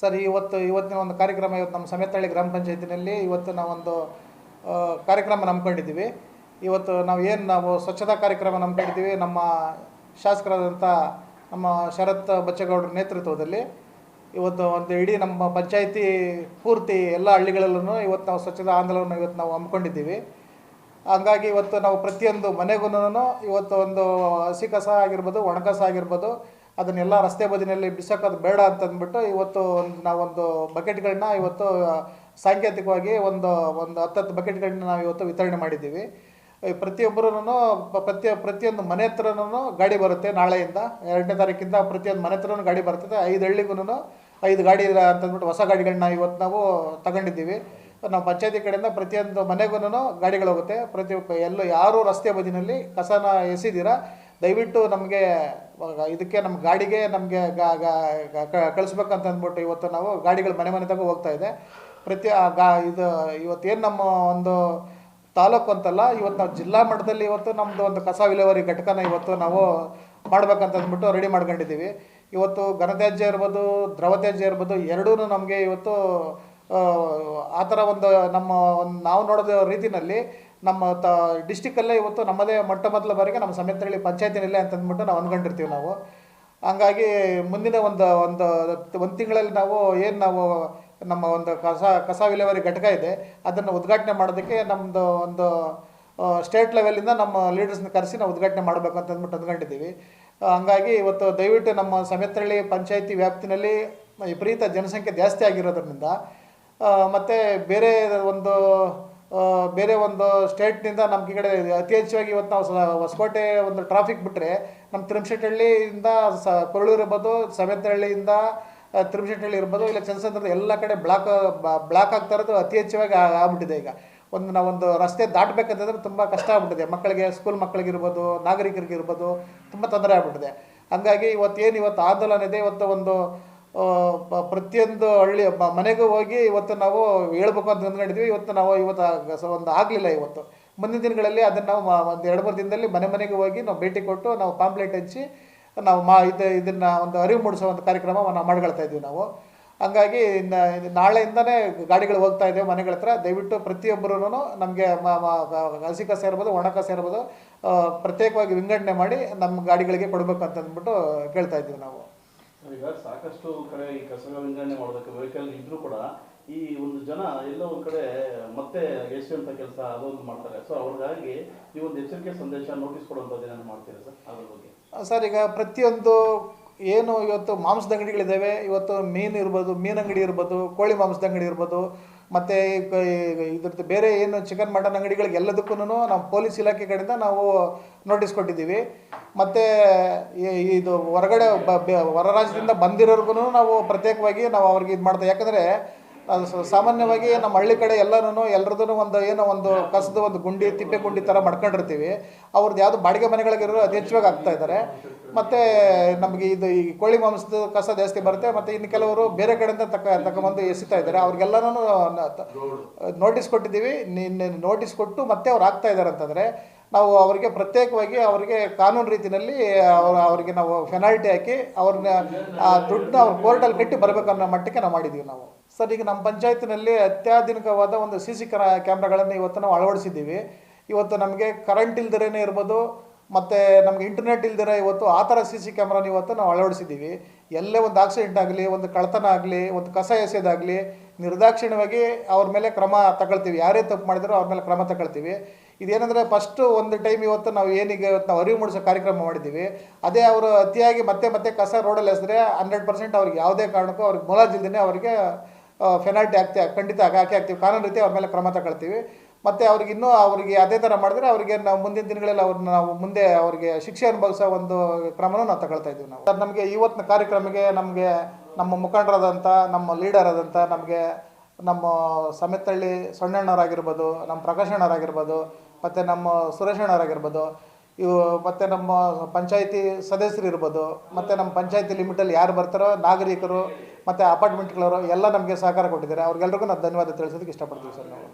Sir ಇವತ್ತಿನ ಒಂದು ಕಾರ್ಯಕ್ರಮ ಇವತ್ತು ನಮ್ಮ ಸಮೇತಹಳ್ಳಿ ಗ್ರಾಮ ಪಂಚಾಯತಿನಲ್ಲಿ ಇವತ್ತು ನಾವೊಂದು ಕಾರ್ಯಕ್ರಮ ನಂಬ್ಕೊಂಡಿದ್ದೀವಿ. ಇವತ್ತು ನಾವು ಸ್ವಚ್ಛತಾ ಕಾರ್ಯಕ್ರಮ ನಂಬ್ಕೊಂಡಿದ್ದೀವಿ. ನಮ್ಮ ಶಾಸಕರಾದಂಥ ನಮ್ಮ ಶರತ್ ಬಚ್ಚೇಗೌಡರ ನೇತೃತ್ವದಲ್ಲಿ ಇವತ್ತು ಒಂದು ಇಡೀ ನಮ್ಮ ಪಂಚಾಯತಿ ಪೂರ್ತಿ ಎಲ್ಲ ಹಳ್ಳಿಗಳಲ್ಲೂ ಇವತ್ತು ನಾವು ಸ್ವಚ್ಛತಾ ಆಂದೋಲನ ಇವತ್ತು ನಾವು ಹಮ್ಮಿಕೊಂಡಿದ್ದೀವಿ. ಹಂಗಾಗಿ ಇವತ್ತು ನಾವು ಪ್ರತಿಯೊಂದು ಮನೆಗೂ ಇವತ್ತು ಒಂದು ಹಸಿ ಕಸ ಆಗಿರ್ಬೋದು, ಒಣ ಕಸ ಆಗಿರ್ಬೋದು, ಅದನ್ನೆಲ್ಲ ರಸ್ತೆ ಬದಿನಲ್ಲಿ ಬಿಸಾಕೋದು ಬೇಡ ಅಂತಂದ್ಬಿಟ್ಟು ಇವತ್ತು ನಾವೊಂದು ಬಕೆಟ್ಗಳನ್ನ ಇವತ್ತು ಸಾಂಕೇತಿಕವಾಗಿ ಒಂದು 10 ಬಕೆಟ್ಗಳನ್ನ ನಾವು ಇವತ್ತು ವಿತರಣೆ ಮಾಡಿದ್ದೀವಿ. ಪ್ರತಿಯೊಬ್ಬರೂ ಪ್ರತಿಯೊಂದು ಮನೆ ಹತ್ರನೂ ಗಾಡಿ ಬರುತ್ತೆ. ನಾಳೆಯಿಂದ 2ನೇ ತಾರೀಕಿಂದ ಪ್ರತಿಯೊಂದು ಮನೆ ಹತ್ರನೂ ಗಾಡಿ ಬರ್ತದೆ. 5 ಹಳ್ಳಿಗೂ 5 ಗಾಡಿ ಅಂತಂದ್ಬಿಟ್ಟು ಹೊಸ ಗಾಡಿಗಳನ್ನ ಇವತ್ತು ನಾವು ತಗೊಂಡಿದ್ದೀವಿ. ನಾವು ಪಂಚಾಯತಿ ಕಡೆಯಿಂದ ಪ್ರತಿಯೊಂದು ಮನೆಗೂ ಗಾಡಿಗಳು ಹೋಗುತ್ತೆ. ಯಾರು ರಸ್ತೆ ಬದಿನಲ್ಲಿ ಕಸನ ಎಸಿದಿರಾ ದಯವಿಟ್ಟು ನಮಗೆ ಇದಕ್ಕೆ ನಮ್ಮ ಗಾಡಿಗೆ ನಮಗೆ ಕಳಿಸ್ಬೇಕಂತ ಅಂದ್ಬಿಟ್ಟು ಇವತ್ತು ನಾವು ಗಾಡಿಗಳು ಮನೆ ತನಕ ಹೋಗ್ತಾ ಇದೆ. ಇವತ್ತೇನು ನಮ್ಮ ಒಂದು ತಾಲೂಕು ಅಂತಲ್ಲ, ಇವತ್ತು ನಾವು ಜಿಲ್ಲಾ ಮಟ್ಟದಲ್ಲಿ ಇವತ್ತು ನಮ್ಮದು ಒಂದು ಕಸ ವಿಲೇವಾರಿ ಘಟಕನ ಇವತ್ತು ನಾವು ಮಾಡ್ಬೇಕಂತ ಅಂದ್ಬಿಟ್ಟು ರೆಡಿ ಮಾಡ್ಕೊಂಡಿದ್ದೀವಿ. ಇವತ್ತು ಘನತ್ಯಾಜ್ಯ ಇರ್ಬೋದು, ದ್ರವ ತ್ಯಾಜ್ಯ ಇರ್ಬೋದು, ಎರಡೂ ನಮಗೆ ಇವತ್ತು ಆ ಥರ ನಾವು ನೋಡೋದ ರೀತಿಯಲ್ಲಿ ನಮ್ಮ ಡಿಸ್ಟಿಕ್ಕಲ್ಲೇ ಇವತ್ತು ನಮ್ಮದೇ ಮೊದಲ ಬಾರಿಗೆ ನಮ್ಮ ಸಮೇತಹಳ್ಳಿ ಪಂಚಾಯತಿನಲ್ಲೇ ಅಂತಂದ್ಬಿಟ್ಟು ನಾವು ಅಂದ್ಕೊಂಡಿರ್ತೀವಿ ನಾವು. ಹಂಗಾಗಿ ಮುಂದಿನ ಒಂದು ತಿಂಗಳಲ್ಲಿ ನಾವು ನಮ್ಮ ಒಂದು ಕಸ ವಿಲೇವಾರಿ ಘಟಕ ಇದೆ, ಅದನ್ನು ಉದ್ಘಾಟನೆ ಮಾಡೋದಕ್ಕೆ ನಮ್ಮದು ಒಂದು ಸ್ಟೇಟ್ ಲೆವೆಲಿಂದ ನಮ್ಮ ಲೀಡರ್ಸ್ನ ಕರೆಸಿ ನಾವು ಉದ್ಘಾಟನೆ ಮಾಡಬೇಕು ಅಂತಂದ್ಬಿಟ್ಟು ಅಂದ್ಕೊಂಡಿದ್ದೀವಿ. ಹಂಗಾಗಿ ಇವತ್ತು ದಯವಿಟ್ಟು ನಮ್ಮ ಸಮೇತಹಳ್ಳಿ ಪಂಚಾಯತಿ ವ್ಯಾಪ್ತಿನಲ್ಲಿ ವಿಪರೀತ ಜನಸಂಖ್ಯೆ ಜಾಸ್ತಿ ಆಗಿರೋದ್ರಿಂದ ಮತ್ತು ಬೇರೆ ಒಂದು ಸ್ಟೇಟ್ನಿಂದ ನಮ್ಮ ಈ ಕಡೆ ಅತಿ ಹೆಚ್ಚಾಗಿ ಇವತ್ತು ನಾವು ಹೊಸಕೋಟೆ ಒಂದು ಟ್ರಾಫಿಕ್ ಬಿಟ್ಟರೆ ನಮ್ಮ ತಿರುಮಶೆಟ್ಟಹಳ್ಳಿಯಿಂದ ಕೊರಳೂರು ಇರ್ಬೋದು, ಸಮೇತಹಳ್ಳಿಯಿಂದ ತಿರುಮಶೆಟ್ಟಹಳ್ಳಿ ಇರ್ಬೋದು, ಇಲ್ಲ ಚನ್ನಸಂದ್ರದ ಎಲ್ಲ ಕಡೆ ಬ್ಲಾಕ್ ಆಗ್ತಾ ಇರೋದು ಅತಿ ಹೆಚ್ಚಾಗಿ ಆಗ್ಬಿಟ್ಟಿದೆ. ಈಗ ನಾವೊಂದು ರಸ್ತೆ ದಾಟಬೇಕಂತಂದ್ರೆ ತುಂಬ ಕಷ್ಟ ಆಗ್ಬಿಟ್ಟಿದೆ. ಮಕ್ಕಳಿಗೆ, ಸ್ಕೂಲ್ ಮಕ್ಕಳಿಗಿರ್ಬೋದು, ನಾಗರಿಕರಿಗಿರ್ಬೋದು ತುಂಬ ತೊಂದರೆ ಆಗ್ಬಿಟ್ಟಿದೆ. ಹಂಗಾಗಿ ಇವತ್ತು ಆಂದೋಲನ ಇದೆ. ಇವತ್ತು ಪ್ರತಿಯೊಂದು ಹಳ್ಳಿ ಮನೆಗೂ ಹೋಗಿ ಇವತ್ತು ನಾವು ಹೇಳ್ಬೇಕು ಅಂತ ಅಂದ್ಕೊಂಡಿದ್ವಿ. ಇವತ್ತು ಆಗಲಿಲ್ಲ. ಇವತ್ತು ಮುಂದಿನ ದಿನಗಳಲ್ಲಿ ಅದನ್ನು ನಾವು ಒಂದು 2-3 ದಿನದಲ್ಲಿ ಮನೆಗೆ ಹೋಗಿ ನಾವು ಭೇಟಿ ಕೊಟ್ಟು ನಾವು ಪಾಂಪ್ಲೆಟ್ ಹಂಚಿ ನಾವು ಇದನ್ನು ಒಂದು ಅರಿವು ಮೂಡಿಸೋ ಒಂದು ಕಾರ್ಯಕ್ರಮವನ್ನು ಮಾಡ್ಕೊಳ್ತಾ ಇದ್ವಿ ನಾವು. ಹಂಗಾಗಿ ನಾಳೆಯಿಂದನೇ ಗಾಡಿಗಳು ಹೋಗ್ತಾ ಇದ್ದೇವೆ ಮನೆಗಳ ಹತ್ರ. ದಯವಿಟ್ಟು ಪ್ರತಿಯೊಬ್ಬರೂ ನಮಗೆ ಹಸಿ ಕಸ ಇರ್ಬೋದು, ಒಣ ಕಸ ಇರ್ಬೋದು, ಪ್ರತ್ಯೇಕವಾಗಿ ವಿಂಗಡಣೆ ಮಾಡಿ ನಮ್ಮ ಗಾಡಿಗಳಿಗೆ ಕೊಡಬೇಕು ಅಂತ ಅಂದ್ಬಿಟ್ಟು ಕೇಳ್ತಾ ಇದ್ದೀವಿ ನಾವು. ಈಗ ಸಾಕಷ್ಟು ಕಡೆ ಈ ಕಸ ವಿಂಗಡಣೆ ಮಾಡೋದಕ್ಕೆ ವೆಹಿಕಲ್ ಇದ್ರೂ ಕೂಡ ಈ ಒಂದು ಜನ ಎಲ್ಲೋ ಒಂದು ಕಡೆ ಮತ್ತೆ ಎಷ್ಟೆಂತ ಕೆಲಸ ಅದೊಂದು ಮಾಡ್ತಾರೆ. ಸೊ ಅವ್ರಿಗಾಗಿ ಈ ಒಂದು ಎಚ್ಚರಿಕೆ ಸಂದೇಶ, ನೋಟಿಸ್ ಕೊಡುವಂಥದ್ದು ಏನಾದ್ರು ಮಾಡ್ತೀರಾ ಸರ್ ಅದ್ರ ಬಗ್ಗೆ? ಸರ್, ಈಗ ಪ್ರತಿಯೊಂದು ಇವತ್ತು ಮಾಂಸದ ಅಂಗಡಿಗಳಿದ್ದಾವೆ. ಇವತ್ತು ಮೀನು ಇರ್ಬೋದು, ಮೀನು ಅಂಗಡಿ ಇರ್ಬೋದು, ಕೋಳಿ ಮಾಂಸದ ಅಂಗಡಿ ಇರ್ಬೋದು, ಮತ್ತು ಇದ್ರದ್ದು ಬೇರೆ ಚಿಕನ್ ಮಟನ್ ಅಂಗಡಿಗಳಿಗೆ ಎಲ್ಲದಕ್ಕೂ ನಾವು ಪೊಲೀಸ್ ಇಲಾಖೆ ಕಡೆಯಿಂದ ನಾವು ನೋಟಿಸ್ ಕೊಟ್ಟಿದ್ದೀವಿ. ಮತ್ತು ಇದು ಹೊರಗಡೆ ಹೊರ ರಾಜ್ಯದಿಂದ ಬಂದಿರೋರ್ಗು ನಾವು ಪ್ರತ್ಯೇಕವಾಗಿ ನಾವು ಅವ್ರಿಗೆ ಇದು ಮಾಡ್ತೇವೆ. ಯಾಕಂದರೆ ಸಾಮಾನ್ಯವಾಗಿ ನಮ್ಮ ಹಳ್ಳಿ ಕಡೆ ಎಲ್ಲರದ್ದು ಒಂದು ಕಸದ ಒಂದು ಗುಂಡಿ, ತಿಪ್ಪೆ ಗುಂಡಿ ಥರ ಮಾಡ್ಕೊಂಡಿರ್ತೀವಿ. ಅವ್ರದ್ದು ಯಾವುದು ಬಾಡಿಗೆ ಮನೆಗಳಿಗಿರೋ ಅತಿ ಹೆಚ್ಚಾಗಿ ಆಗ್ತಾ ಇದ್ದಾರೆ. ಮತ್ತು ನಮಗೆ ಈ ಕೋಳಿ ಮಾಂಸದ ಕಸ ಜಾಸ್ತಿ ಬರುತ್ತೆ. ಮತ್ತು ಇನ್ನು ಕೆಲವರು ಬೇರೆ ಕಡೆಯಿಂದ ತಗೊಂಬಂದು ಎಸಿತಾ ಇದ್ದಾರೆ. ಅವ್ರಿಗೆಲ್ಲನೂ ನೋಟಿಸ್ ಕೊಟ್ಟಿದ್ದೀವಿ. ನೋಟಿಸ್ ಕೊಟ್ಟು ಮತ್ತೆ ಅವ್ರು ಆಗ್ತಾ ಇದ್ದಾರೆ ಅಂತಂದರೆ ನಾವು ಅವರಿಗೆ ಪ್ರತ್ಯೇಕವಾಗಿ ಅವರಿಗೆ ಕಾನೂನು ರೀತಿಯಲ್ಲಿ ಅವರಿಗೆ ನಾವು ಪೆನಾಲ್ಟಿ ಹಾಕಿ ಅವ್ರನ್ನ ಆ ದುಡ್ಡನ್ನ ಅವ್ರು ಕೋರ್ಟಲ್ಲಿ ಕಟ್ಟಿ ಬರಬೇಕನ್ನೋ ಮಟ್ಟಕ್ಕೆ ನಾವು ಮಾಡಿದ್ದೀವಿ ನಾವು. ಸರ್, ಈಗ ನಮ್ಮ ಪಂಚಾಯತಿನಲ್ಲಿ ಅತ್ಯಾಧುನಿಕವಾದ ಒಂದು CC ಕ್ಯಾಮ್ರಾಗಳನ್ನು ಇವತ್ತು ನಾವು ಅಳವಡಿಸಿದ್ದೀವಿ. ಇವತ್ತು ನಮಗೆ ಕರೆಂಟ್ ಇಲ್ದಿರೇನೇ ಇರ್ಬೋದು, ಮತ್ತು ನಮಗೆ ಇಂಟರ್ನೆಟ್ ಇಲ್ದಿರ ಇವತ್ತು ಆ ಥರ CC ಕ್ಯಾಮ್ರಾನ ಇವತ್ತು ನಾವು ಅಳವಡಿಸಿದ್ದೀವಿ. ಎಲ್ಲೇ ಒಂದು ಆಕ್ಸಿಡೆಂಟ್ ಆಗಲಿ, ಒಂದು ಕಳ್ಳತನ ಆಗಲಿ, ಒಂದು ಕಸ ಎಸೆಯೋದಾಗಲಿ, ನಿರ್ದಾಕ್ಷಿಣ್ಯವಾಗಿ ಅವ್ರ ಮೇಲೆ ಕ್ರಮ ತಗೊಳ್ತೀವಿ. ಯಾರೇ ತಪ್ಪು ಮಾಡಿದ್ರು ಅವ್ರ ಮೇಲೆ ಕ್ರಮ ತಗೊಳ್ತೀವಿ. ಇದೇನೆಂದರೆ ಫಸ್ಟು ಒಂದು ಟೈಮ್ ಇವತ್ತು ನಾವು ಅರಿವು ಮೂಡಿಸೋ ಕಾರ್ಯಕ್ರಮ ಮಾಡಿದ್ದೀವಿ. ಅದೇ ಅವರು ಅತಿಯಾಗಿ ಮತ್ತೆ ಕಸ ರೋಡಲ್ಲಿ ಎಸೆದ್ರೆ 100% ಅವ್ರಿಗೆ ಯಾವುದೇ ಕಾರಣಕ್ಕೂ ಅವ್ರಿಗೆ ಮುಲಾಜಿಲ್ದೇ ಅವರಿಗೆ ಪೆನಾಲ್ಟಿ ಖಂಡಿತ ಹಾಕಿ ಹಾಕ್ತೀವಿ. ಕಾನೂನು ರೀತಿ ಅವ್ರ ಮೇಲೆ ಕ್ರಮ ತಗೊಳ್ತೀವಿ. ಮತ್ತು ಅವ್ರಿಗೆ ಅದೇ ಥರ ಮಾಡಿದ್ರೆ ಅವರಿಗೆ ನಾವು ಮುಂದಿನ ದಿನಗಳಲ್ಲಿ ನಾವು ಮುಂದೆ ಅವರಿಗೆ ಶಿಕ್ಷೆ ಅನುಭವಿಸೋ ಒಂದು ಕ್ರಮನೂ ನಾವು ತಗೊಳ್ತಾ ಇದ್ದೀವಿ ನಾವು. ಸರ್, ನಮಗೆ ಇವತ್ತಿನ ಕಾರ್ಯಕ್ರಮಕ್ಕೆ ನಮ್ಮ ಮುಖಂಡರಾದಂಥ, ನಮ್ಮ ಲೀಡರ್ ಆದಂಥ ನಮ್ಮ ಸಮೇತಹಳ್ಳಿ ಸೊಣ್ಣಣ್ಣವರಾಗಿರ್ಬೋದು, ನಮ್ಮ ಪ್ರಕಾಶ್ ಅಣ್ಣವರಾಗಿರ್ಬೋದು, ಮತ್ತು ನಮ್ಮ ಸುರೇಶ್ ಅಣ್ಣವರಾಗಿರ್ಬೋದು, ಮತ್ತು ನಮ್ಮ ಪಂಚಾಯತಿ ಸದಸ್ಯರು ಇರ್ಬೋದು, ಮತ್ತು ನಮ್ಮ ಪಂಚಾಯತಿ ಲಿಮಿಟಲ್ಲಿ ಯಾರು ಬರ್ತಾರೋ ನಾಗರಿಕರು ಮತ್ತು ಅಪಾರ್ಟ್ಮೆಂಟ್ಗಳವರು ಎಲ್ಲ ನಮಗೆ ಸಹಕಾರ ಕೊಟ್ಟಿದ್ದಾರೆ. ಅವ್ರಿಗೆಲ್ರಿಗೂ ನಾವು ಧನ್ಯವಾದ ತಿಳಿಸೋದಕ್ಕೆ ಇಷ್ಟಪಡ್ತೀವಿ ಸರ್ ನಾವು.